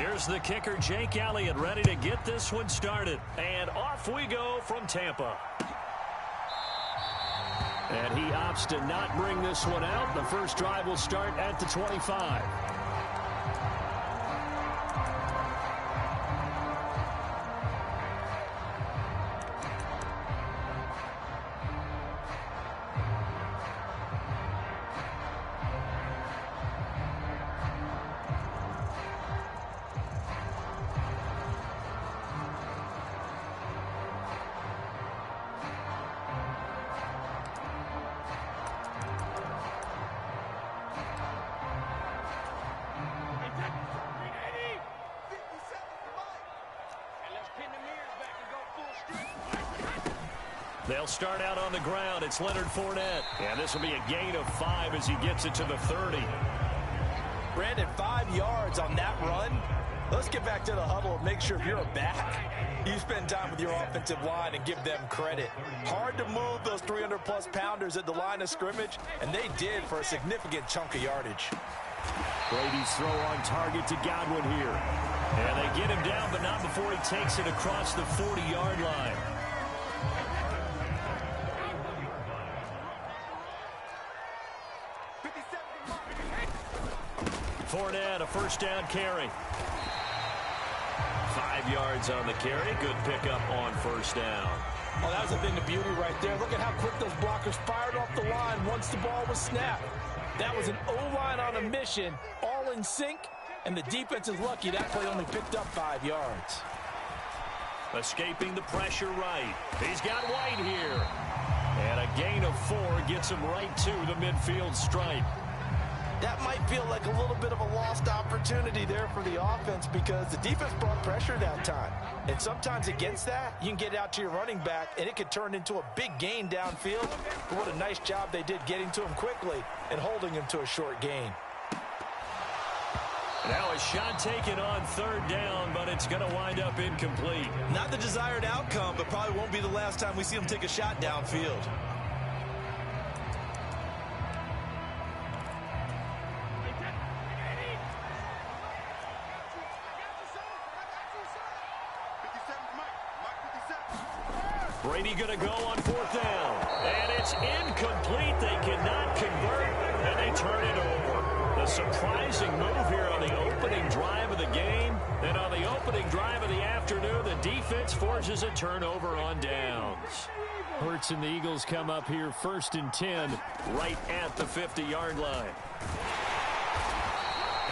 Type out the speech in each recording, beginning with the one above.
Here's the kicker, Jake Elliott, ready to get this one started. And off we go from Tampa. And he opts to not bring this one out. The first drive will start at the 25. They'll start out on the ground. It's Leonard Fournette. And this will be a gain of 5 as he gets it to the 30. Brandon, 5 yards on that run. Let's get back to the huddle and make sure if you're a back, you spend time with your offensive line and give them credit. Hard to move those 300-plus pounders at the line of scrimmage, and they did for a significant chunk of yardage. Brady's throw on target to Godwin here. And they get him down, but not before he takes it across the 40-yard line. Fournette, a first down carry. 5 yards on the carry. Good pickup on first down. Oh, that was a thing of beauty right there. Look at how quick those blockers fired off the line once the ball was snapped. That was an O-line on a mission, all in sync, and the defense is lucky that play only picked up 5 yards. Escaping the pressure right. He's got White here. And a gain of 4 gets him right to the midfield stripe. That might feel like a little bit of a lost opportunity there for the offense because the defense brought pressure that time. And sometimes against that, you can get out to your running back, and it could turn into a big gain downfield. But what a nice job they did getting to him quickly and holding him to a short gain. Now a shot taken on third down, but it's going to wind up incomplete. Not the desired outcome, but probably won't be the last time we see him take a shot downfield. Brady going to go on fourth down. And it's incomplete. They cannot convert, and they turn it over. The surprising move here on the opening drive of the game. And on the opening drive of the afternoon, the defense forces a turnover on downs. Hurts and the Eagles come up here 1st and 10 right at the 50-yard line.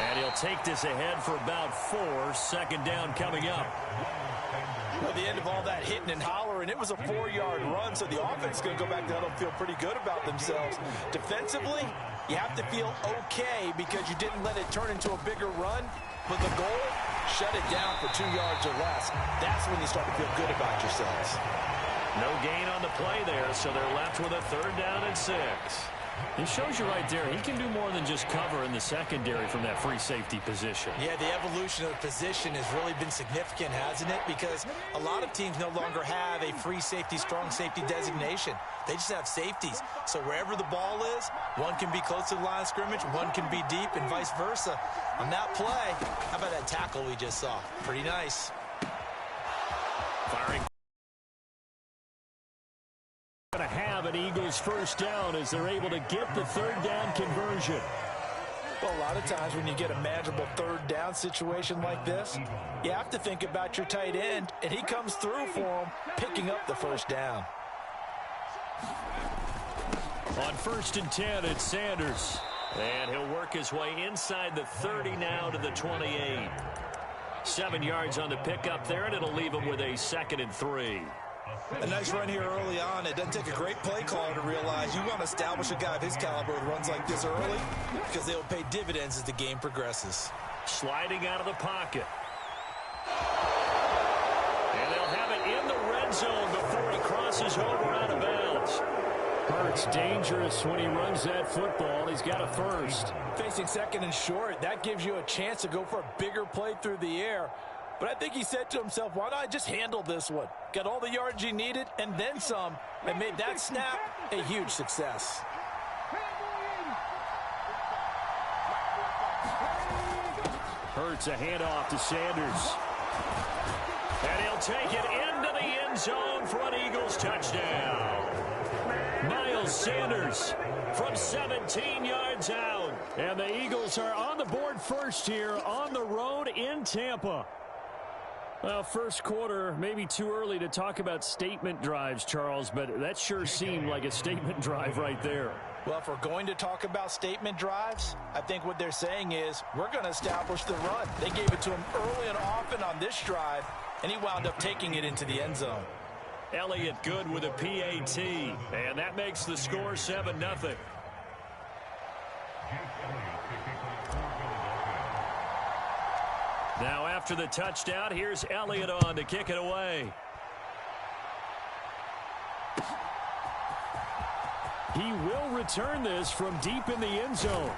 And he'll take this ahead for about 4. Second down coming up. At the end of all that hitting and hollering, it was a 4-yard run, so the offense is going to go back there and feel pretty good about themselves. Defensively, you have to feel okay because you didn't let it turn into a bigger run. But the goal, shut it down for 2 yards or less. That's when you start to feel good about yourselves. No gain on the play there, so they're left with a 3rd down and 6. It shows you right there, he can do more than just cover in the secondary from that free safety position. Yeah, the evolution of the position has really been significant, hasn't it? Because a lot of teams no longer have a free safety, strong safety designation. They just have safeties. So wherever the ball is, one can be close to the line of scrimmage, one can be deep, and vice versa. On that play, how about that tackle we just saw? Pretty nice. Firing. Going to have an Eagles first down as they're able to get the 3rd down conversion. Well, a lot of times when you get a manageable 3rd down situation like this, you have to think about your tight end, and he comes through for him, picking up the first down. On 1st and 10, it's Sanders. And he'll work his way inside the 30 now to the 28. 7 yards on the pickup there, and it'll leave him with a 2nd and 3. A nice run here early on. It doesn't take a great play caller to realize you want to establish a guy of his caliber who runs like this early because they will pay dividends as the game progresses. Sliding out of the pocket. And they'll have it in the red zone before he crosses over out of bounds. Hurts dangerous when he runs that football. He's got a first. Facing 2nd and short, that gives you a chance to go for a bigger play through the air. But I think he said to himself, why not just handle this one? Got all the yards he needed and then some, and made that snap a huge success. Hurts a handoff to Sanders. And he'll take it into the end zone for an Eagles touchdown. Miles Sanders from 17 yards out. And the Eagles are on the board first here on the road in Tampa. Well, first quarter, maybe too early to talk about statement drives, Charles, but that sure seemed like a statement drive right there. Well, if we're going to talk about statement drives, I think what they're saying is we're going to establish the run. They gave it to him early and often on this drive, and he wound up taking it into the end zone. Elliott good with a PAT, and that makes the score 7-0. Now after the touchdown, here's Elliott on to kick it away. He will return this from deep in the end zone.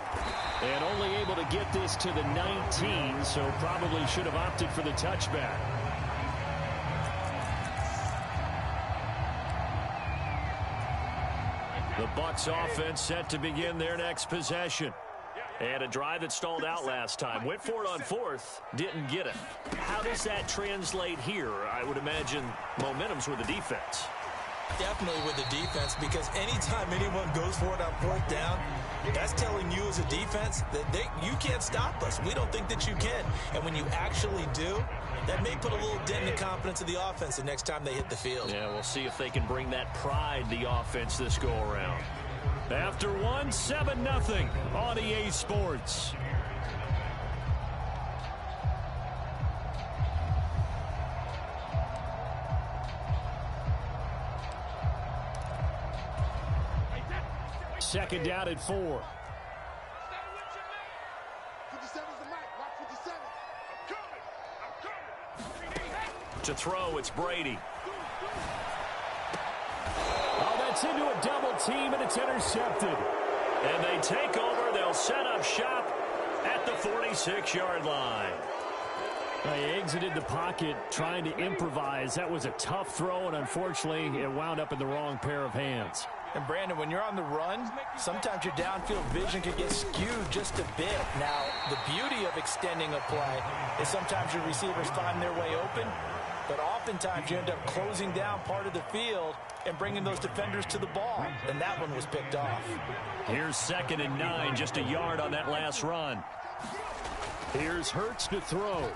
And only able to get this to the 19, so probably should have opted for the touchback. The Bucs offense set to begin their next possession. And a drive that stalled out last time. Went for it on fourth, didn't get it. How does that translate here? I would imagine momentum's with the defense. Definitely with the defense, because anytime anyone goes for it on fourth down, that's telling you as a defense that you can't stop us. We don't think that you can. And when you actually do, that may put a little dent in the confidence of the offense the next time they hit the field. Yeah, we'll see if they can bring that pride, the offense, this go-around. After 7-0 on EA Sports. Second down at 4. To throw, it's Brady. That's into a double team, and it's intercepted. And they take over. They'll set up shop at the 46-yard line. They exited the pocket trying to improvise. That was a tough throw, and unfortunately, it wound up in the wrong pair of hands. And, Brandon, when you're on the run, sometimes your downfield vision can get skewed just a bit. Now, the beauty of extending a play is sometimes your receivers find their way open, but oftentimes you end up closing down part of the field and bringing those defenders to the ball. And that one was picked off. Here's 2nd and 9, just a yard on that last run. Here's Hurts to throw.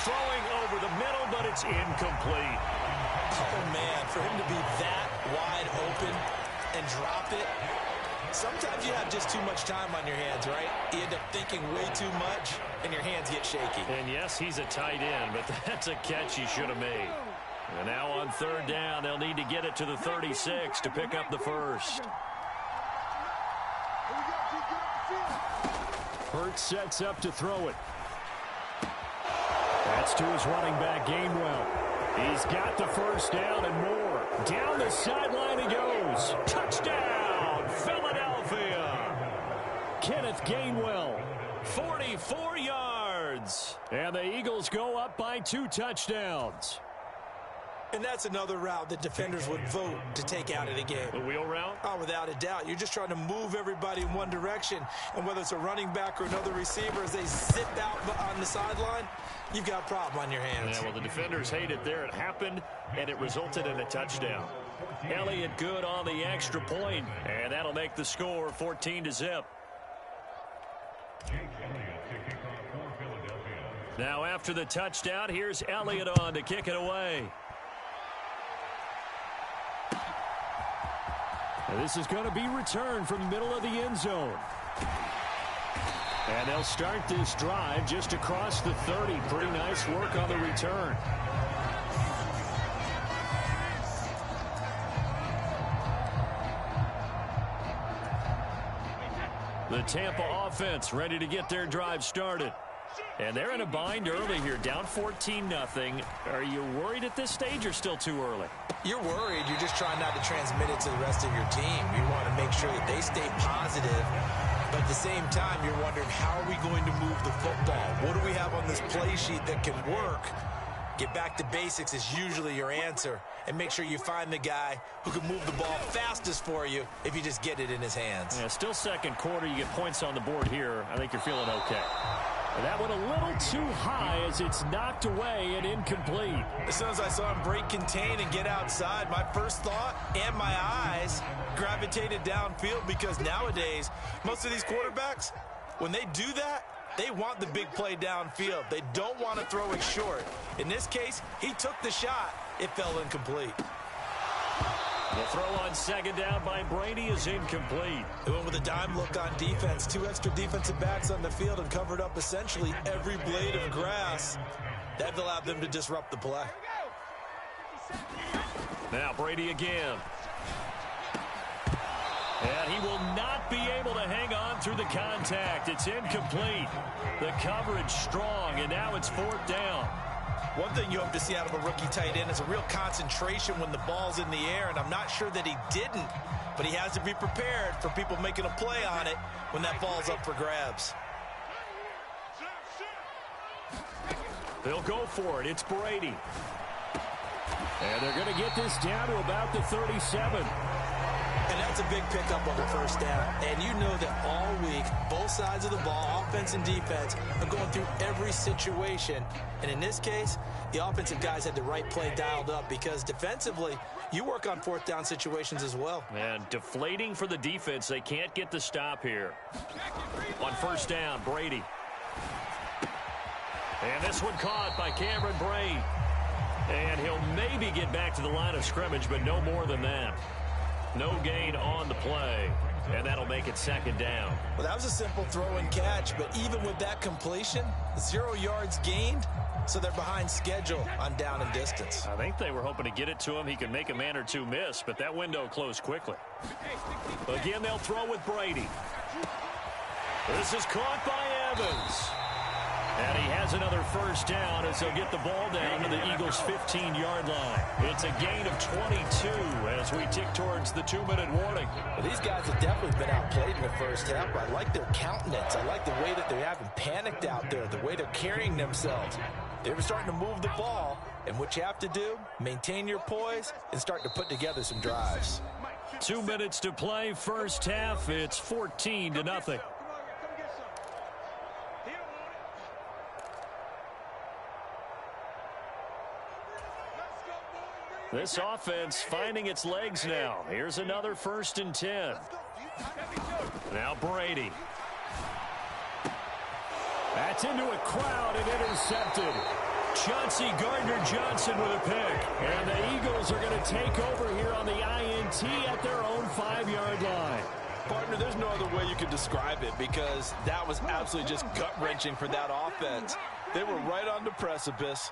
Throwing over the middle, but it's incomplete. Oh, man, for him to be that wide open and drop it, sometimes you have just too much time on your hands, right? You end up thinking way too much, and your hands get shaky. And, yes, he's a tight end, but that's a catch he should have made. And now on 3rd down, they'll need to get it to the 36 to pick up the first. Hurts sets up to throw it. That's to his running back, Gainwell. He's got the first down and more. Down the sideline he goes. Touchdown, Philadelphia. Kenneth Gainwell, 44 yards. And the Eagles go up by 2 touchdowns. And that's another route that defenders would vote to take out of the game. The wheel route? Oh, without a doubt. You're just trying to move everybody in one direction. And whether it's a running back or another receiver, as they zip out on the sideline, you've got a problem on your hands. Yeah, well, the defenders hate it there. It happened, and it resulted in a touchdown. Elliott good on the extra point, and that'll make the score 14-0. Now after the touchdown, here's Elliott on to kick it away. And this is going to be returned from the middle of the end zone. And they'll start this drive just across the 30. Pretty nice work on the return. The Tampa offense ready to get their drive started. And they're in a bind early here, down 14-0. Are you worried at this stage or still too early? You're worried. You're just trying not to transmit it to the rest of your team. You want to make sure that they stay positive. But at the same time, you're wondering, how are we going to move the football? What do we have on this play sheet that can work? Get back to basics is usually your answer. And make sure you find the guy who can move the ball fastest for you if you just get it in his hands. Yeah, still second quarter. You get points on the board here. I think you're feeling okay. That one a little too high as it's knocked away and incomplete. As soon as I saw him break contain and get outside, my first thought and my eyes gravitated downfield, because nowadays, most of these quarterbacks, when they do that, they want the big play downfield. They don't want to throw it short. In this case, he took the shot. It fell incomplete. The throw on second down by Brady is incomplete. They went with a dime look on defense. 2 extra defensive backs on the field and covered up essentially every blade of grass. That allowed them to disrupt the play. Now Brady again. And he will not be able to hang on through the contact. It's incomplete. The coverage strong, and now it's 4th down. One thing you hope to see out of a rookie tight end is a real concentration when the ball's in the air, and I'm not sure that he didn't, but he has to be prepared for people making a play on it when that ball's up for grabs. They'll go for it. It's Brady. And they're going to get this down to about the 37. And that's a big pickup on the first down. And you know that all week, both sides of the ball, offense and defense, are going through every situation. And in this case, the offensive guys had the right play dialed up, because defensively, you work on 4th down situations as well. And deflating for the defense. They can't get the stop here. On first down, Brady. And this one caught by Cameron Brate. And he'll maybe get back to the line of scrimmage, but no more than that. No gain on the play, and that'll make it 2nd down. Well, that was a simple throw and catch, but even with that completion, 0 yards gained, so they're behind schedule on down and distance. I think they were hoping to get it to him. He could make a man or two miss, but that window closed quickly. Again, they'll throw with Brady. This is caught by Evans. And he has another first down as they'll get the ball down to the Eagles' 15-yard line. It's a gain of 22 as we tick towards the 2-minute warning. Well, these guys have definitely been outplayed in the first half, but I like their countenance. I like the way that they haven't panicked out there, the way they're carrying themselves. They were starting to move the ball, and what you have to do, maintain your poise and start to put together some drives. 2 minutes to play, first half. It's 14-0. This offense finding its legs now. Here's another 1st and 10. Now Brady. That's into a crowd and intercepted. Chauncey Gardner-Johnson with a pick. And the Eagles are going to take over here on the INT at their own 5-yard line. Partner, there's no other way you could describe it, because that was absolutely just gut-wrenching for that offense. They were right on the precipice.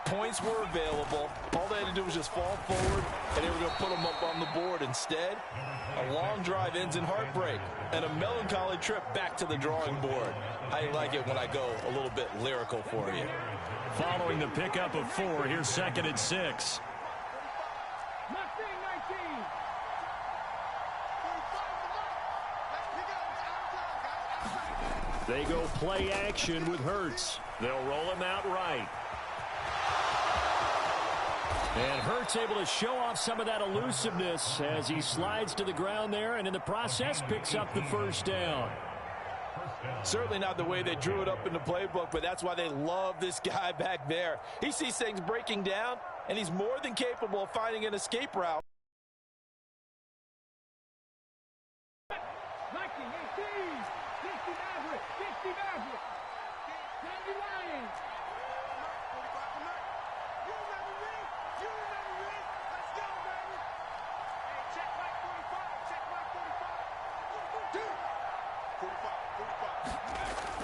Points were available. All they had to do was just fall forward, and they were going to put them up on the board. Instead, a long drive ends in heartbreak and a melancholy trip back to the drawing board. I like it when I go a little bit lyrical for you. Following the pickup of 4, here's 2nd and 6. They go play action with Hurts. They'll roll him out right. And Hurts able to show off some of that elusiveness as he slides to the ground there, and in the process picks up the first down. Certainly not the way they drew it up in the playbook, but that's why they love this guy back there. He sees things breaking down, and he's more than capable of finding an escape route.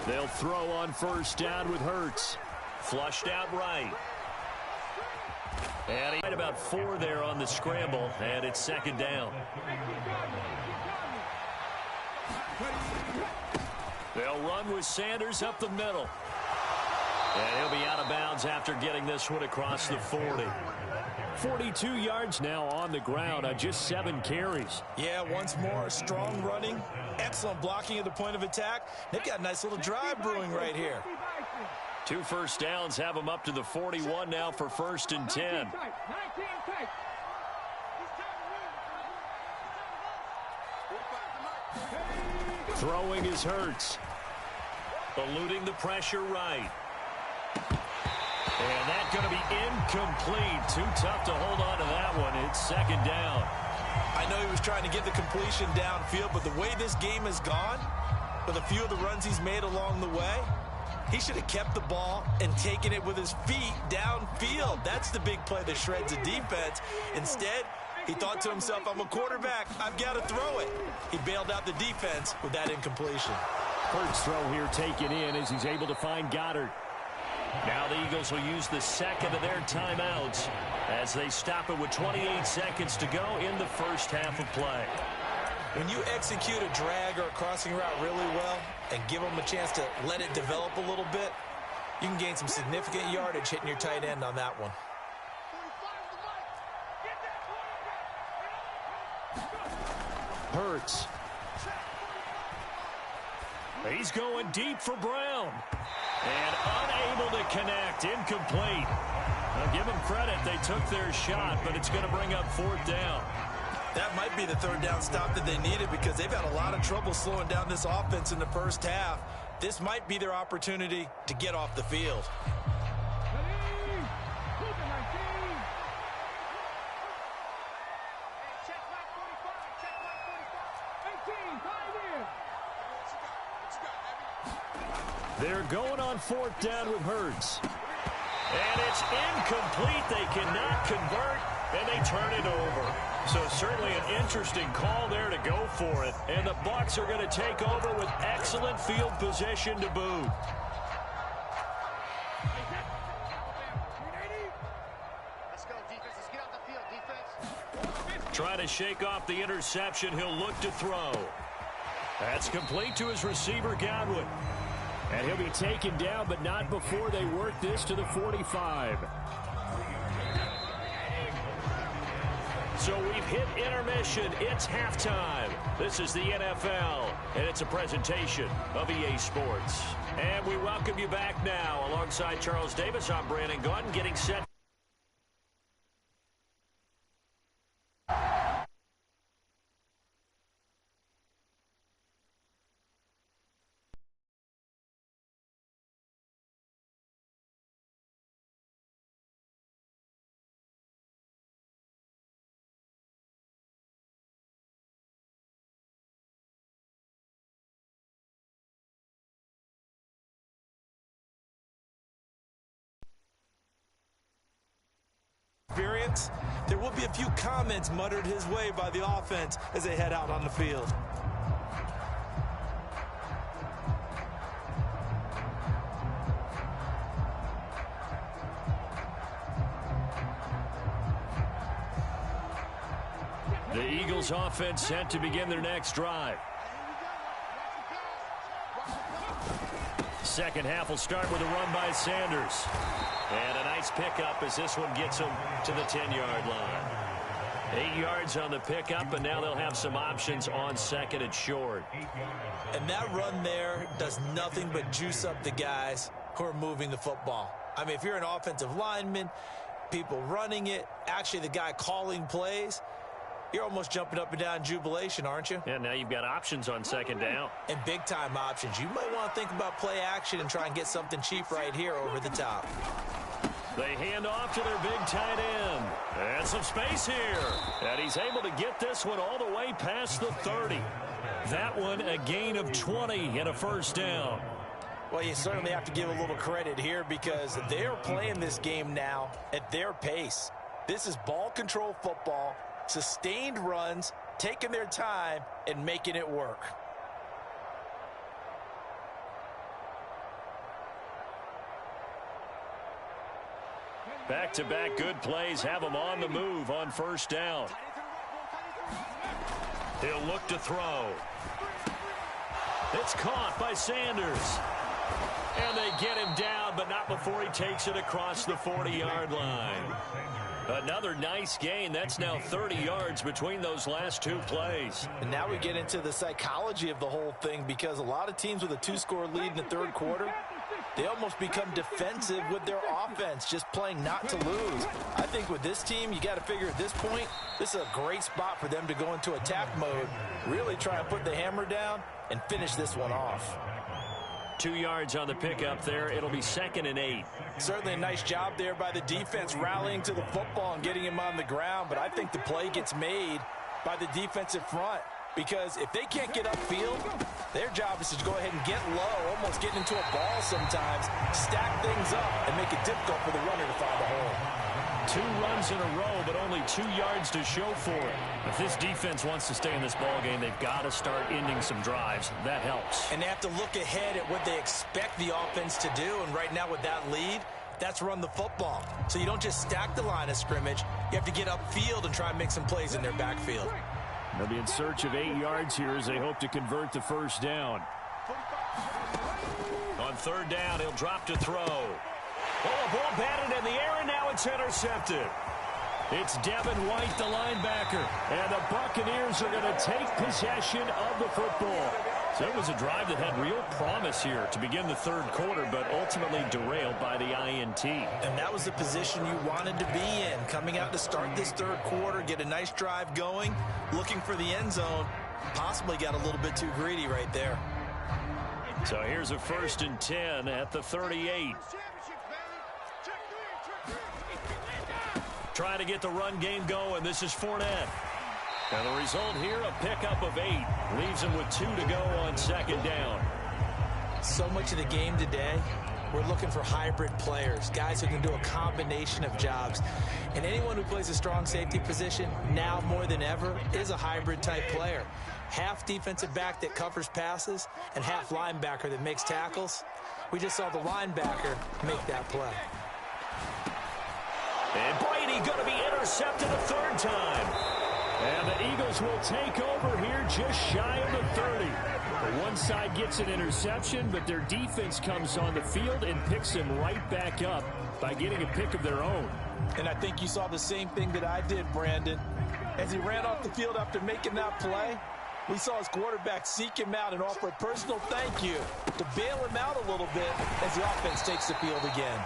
They'll throw on first down with Hurts. Flushed out right. And he had about 4 there on the scramble, and it's 2nd down. They'll run with Sanders up the middle. And he'll be out of bounds after getting this one across the 40. 42 yards now on the ground on just 7 carries. Yeah, once more, strong running, excellent blocking at the point of attack. They've got a nice little drive brewing right here. 2 first downs have them up to the 41 now for 1st and 10. Throwing is Hurts. Eluding the pressure right. And that's going to be incomplete. Too tough to hold on to that one. It's second down. I know he was trying to get the completion downfield, but the way this game has gone, with a few of the runs he's made along the way, he should have kept the ball and taken it with his feet downfield. That's the big play that shreds a defense. Instead, he thought to himself, I'm a quarterback, I've got to throw it. He bailed out the defense with that incompletion. First throw here taken in as he's able to find Goddard. Now the Eagles will use the second of their timeouts as they stop it with 28 seconds to go in the first half of play. When you execute a drag or a crossing route really well and give them a chance to let it develop a little bit, you can gain some significant yardage hitting your tight end on that one. Hurts. He's going deep for Brown. And unable to connect. Incomplete. I'll give them credit. They took their shot, but it's going to bring up fourth down. That might be the third down stop that they needed because they've had a lot of trouble slowing down this offense in the first half. This might be their opportunity to get off the field. They're going on fourth down with Hurts. And it's incomplete. They cannot convert, and they turn it over. So certainly an interesting call there to go for it. And the Bucs are going to take over with excellent field position to boot. Let's go, defense. Let's get off the field, defense. Trying to shake off the interception. He'll look to throw. That's complete to his receiver, Godwin. And he'll be taken down, but not before they work this to the 45. So we've hit intermission. It's halftime. This is the NFL, and it's a presentation of EA Sports. And we welcome you back now. Alongside Charles Davis, I'm Brandon Gunn, getting set. There will be a few comments muttered his way by the offense as they head out on the field. The Eagles offense set to begin their next drive. Second half will start with a run by Sanders. And a nice pickup as this one gets them to the 10-yard line. 8 yards on the pickup, and now they'll have some options on second and short. And that run there does nothing but juice up the guys who are moving the football. I mean, if you're an offensive lineman, people running it, actually the guy calling plays, you're almost jumping up and down in jubilation, aren't you? Yeah, now you've got options on second down. And big-time options. You might want to think about play action and try and get something cheap right here over the top. They hand off to their big tight end. And some space here. And he's able to get this one all the way past the 30. That one a gain of 20 and a first down. Well, you certainly have to give a little credit here because they're playing this game now at their pace. This is ball control football, sustained runs, taking their time, and making it work. Back-to-back good plays have them on the move on first down. He'll look to throw. It's caught by Sanders. And they get him down, but not before he takes it across the 40-yard line. Another nice gain. That's now 30 yards between those last two plays. And now we get into the psychology of the whole thing because a lot of teams with a 2-score lead in the third quarter, they almost become defensive with their offense, just playing not to lose. I think with this team, you got to figure at this point, this is a great spot for them to go into attack mode, really try and put the hammer down and finish this one off. 2 yards on the pickup there. It'll be 2nd and 8. Certainly a nice job there by the defense rallying to the football and getting him on the ground. But I think the play gets made by the defensive front. Because if they can't get upfield, their job is to go ahead and get low, almost get into a ball sometimes, stack things up, and make it difficult for the runner to find a hole. 2 runs in a row, but only 2 yards to show for it. If this defense wants to stay in this ballgame, they've got to start ending some drives. That helps. And they have to look ahead at what they expect the offense to do. And right now with that lead, that's run the football. So you don't just stack the line of scrimmage. You have to get upfield and try and make some plays in their backfield. They'll be in search of 8 yards here as they hope to convert the first down. On 3rd down, he'll drop to throw. Oh, a ball batted in the air, and now it's intercepted. It's Devin White, the linebacker, and the Buccaneers are going to take possession of the football. So it was a drive that had real promise here to begin the 3rd quarter, but ultimately derailed by the INT. And that was the position you wanted to be in, coming out to start this 3rd quarter, get a nice drive going, looking for the end zone. Possibly got a little bit too greedy right there. So here's a 1st and 10 at the 38. Trying to get the run game going. This is Fournette. And the result here, a pickup of 8. Leaves him with 2 to go on 2nd down. So much of the game today, we're looking for hybrid players, guys who can do a combination of jobs. And anyone who plays a strong safety position, now more than ever, is a hybrid type player. Half defensive back that covers passes and half linebacker that makes tackles. We just saw the linebacker make that play. And Brady going to be intercepted a 3rd time. And the Eagles will take over here just shy of the 30. The one side gets an interception, but their defense comes on the field and picks him right back up by getting a pick of their own. And I think you saw the same thing that I did, Brandon. As he ran off the field after making that play, we saw his quarterback seek him out and offer a personal thank you to bail him out a little bit as the offense takes the field again.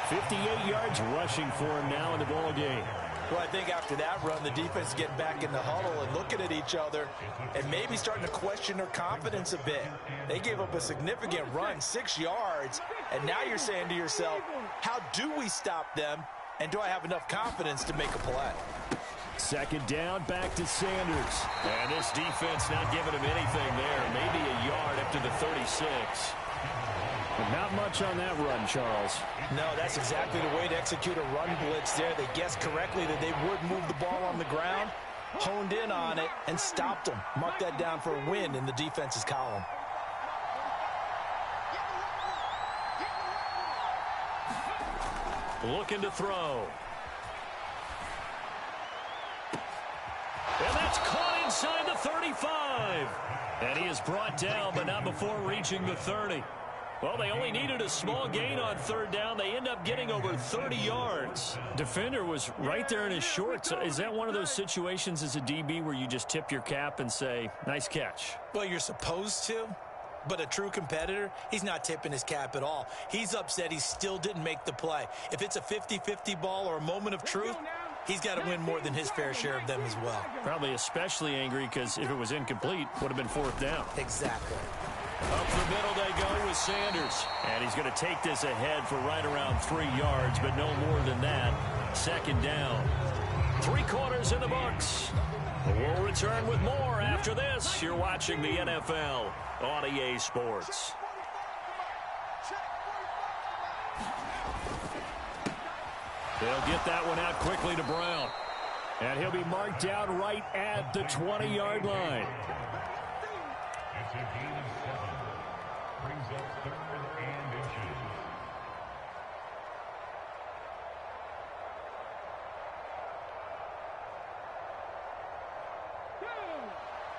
58 yards rushing for him now in the ball game. Well, I think after that run, the defense is getting back in the huddle and looking at each other and maybe starting to question their confidence a bit. They gave up a significant run, 6 yards, and now you're saying to yourself, how do we stop them, and do I have enough confidence to make a play? 2nd down, back to Sanders. And this defense not giving him anything there. Maybe a yard up to the 36. Not much on that run, Charles. No, that's exactly the way to execute a run blitz there. They guessed correctly that they would move the ball on the ground, honed in on it, and stopped them. Mark that down for a win in the defense's column. Looking to throw. And that's caught inside the 35. And he is brought down, but not before reaching the 30. Well, they only needed a small gain on 3rd down. They end up getting over 30 yards. Defender was right there in his shorts. Is that one of those situations as a DB where you just tip your cap and say, nice catch? Well, you're supposed to, but a true competitor, he's not tipping his cap at all. He's upset he still didn't make the play. If it's a 50-50 ball or a moment of truth, he's got to win more than his fair share of them as well. Probably especially angry because if it was incomplete, would have been 4th down. Exactly. Up the middle they go with Sanders. And he's going to take this ahead for right around 3 yards, but no more than that. 2nd down. 3 quarters in the books. We'll return with more after this. You're watching the NFL on EA Sports. They'll get that one out quickly to Brown. And he'll be marked down right at the 20-yard line.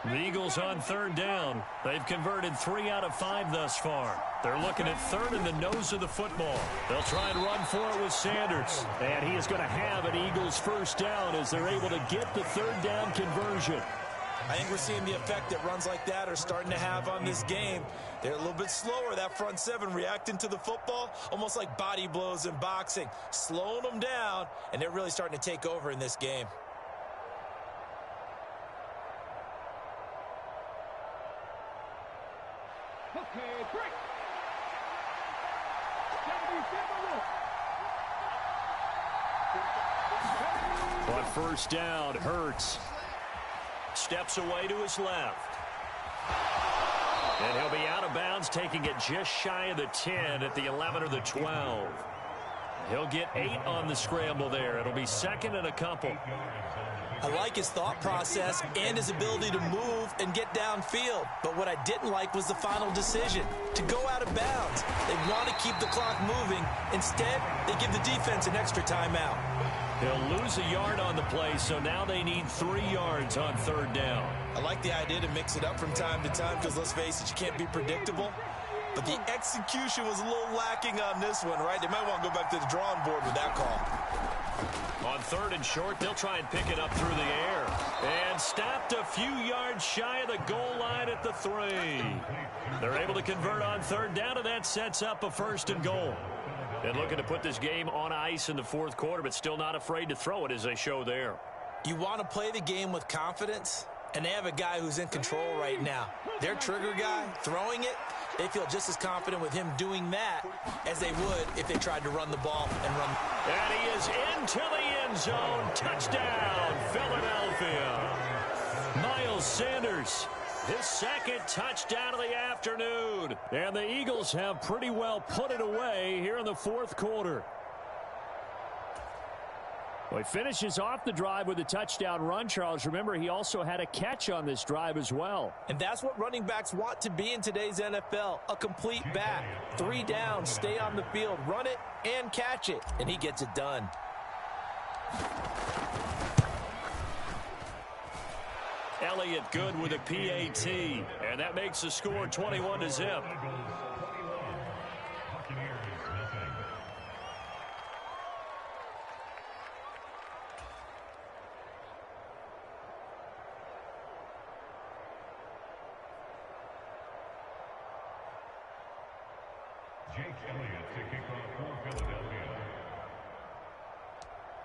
The Eagles on 3rd down. They've converted 3 out of 5 thus far. They're looking at 3rd in the nose of the football. They'll try and run for it with Sanders. And he is going to have an Eagles 1st down as they're able to get the 3rd down conversion. I think we're seeing the effect that runs like that are starting to have on this game. They're a little bit slower, that front 7 reacting to the football, almost like body blows in boxing, slowing them down, and they're really starting to take over in this game. On first down, Hurts steps away to his left. And he'll be out of bounds, taking it just shy of the 10 at the 11 or the 12. He'll get 8 on the scramble there. It'll be second and a couple. I like his thought process and his ability to move and get downfield. But what I didn't like was the final decision, to go out of bounds. They want to keep the clock moving. Instead, they give the defense an extra timeout. He'll lose a yard on the play, so now they need 3 yards on third down. I like the idea to mix it up from time to time because, let's face it, you can't be predictable. But the execution was a little lacking on this one, right? They might want to go back to the drawing board with that call. On third and short, they'll try and pick it up through the air. And stopped a few yards shy of the goal line at the 3. They're able to convert on third down, and that sets up a first and goal. And looking to put this game on ice in the fourth quarter, but still not afraid to throw it as they show there. You want to play the game with confidence, and they have a guy who's in control right now. Their trigger guy, throwing it, they feel just as confident with him doing that as they would if they tried to run the ball and run. And he is into the end zone. Touchdown, Philadelphia. Miles Sanders, his second touchdown of the afternoon. And the Eagles have pretty well put it away here in the fourth quarter. Well, he finishes off the drive with a touchdown run, Charles. Remember, he also had a catch on this drive as well. And that's what running backs want to be in today's NFL, a complete back. 3 downs, stay on the field, run it, and catch it. And he gets it done. Elliott good with a PAT, and that makes the score 21-0.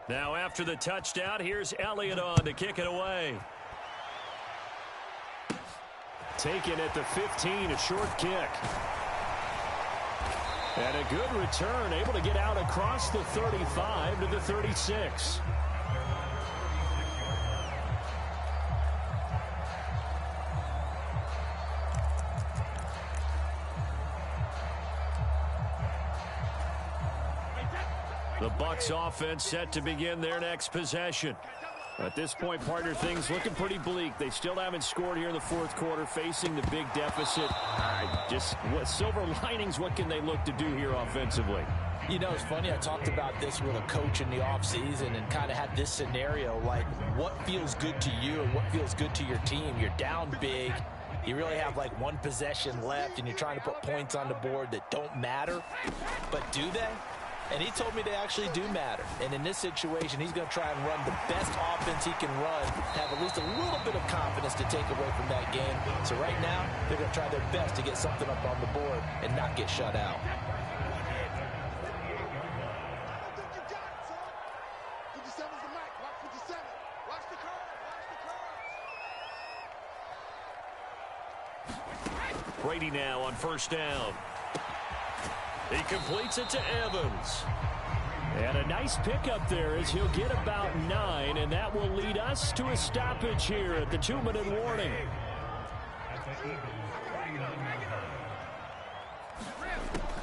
Now after the touchdown, here's Elliott on to kick it away. Taken at the 15, a short kick. And a good return, able to get out across the 35 to the 36. The Bucs offense set to begin their next possession. At this point, partner, things looking pretty bleak. They still haven't scored here in the fourth quarter, facing the big deficit. Just what silver linings, what can they look to do here offensively? You know, it's funny, I talked about this with a coach in the offseason and kind of had this scenario, like what feels good to you and what feels good to your team. You're down big. You really have like one possession left, and you're trying to put points on the board that don't matter. But do they? And he told me they actually do matter. And in this situation, he's going to try and run the best offense he can run, have at least a little bit of confidence to take away from that game. So right now, they're going to try their best to get something up on the board and not get shut out. Brady now on first down. He completes it to Evans. And a nice pickup there as he'll get about 9, and that will lead us to a stoppage here at the 2-minute warning.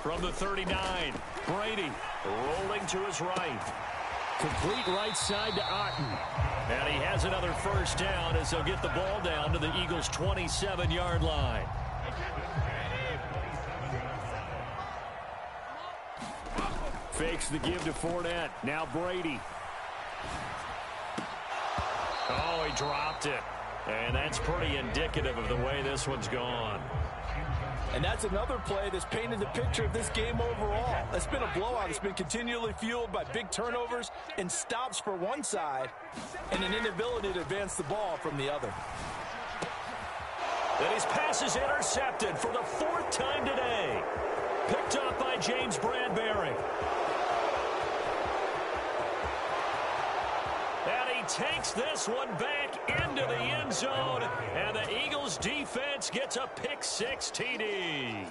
From the 39, Brady rolling to his right. Complete right side to Otten. And he has another first down as they'll get the ball down to the Eagles' 27-yard line. Fakes the give to Fournette. Now Brady. Oh, he dropped it. And that's pretty indicative of the way this one's gone. And that's another play that's painted the picture of this game overall. It's been a blowout. It's been continually fueled by big turnovers and stops for one side and an inability to advance the ball from the other. And his pass is intercepted for the 4th time today. Picked up by James Bradbury. And he takes this one back into the end zone, and the Eagles defense gets a pick-6 TD.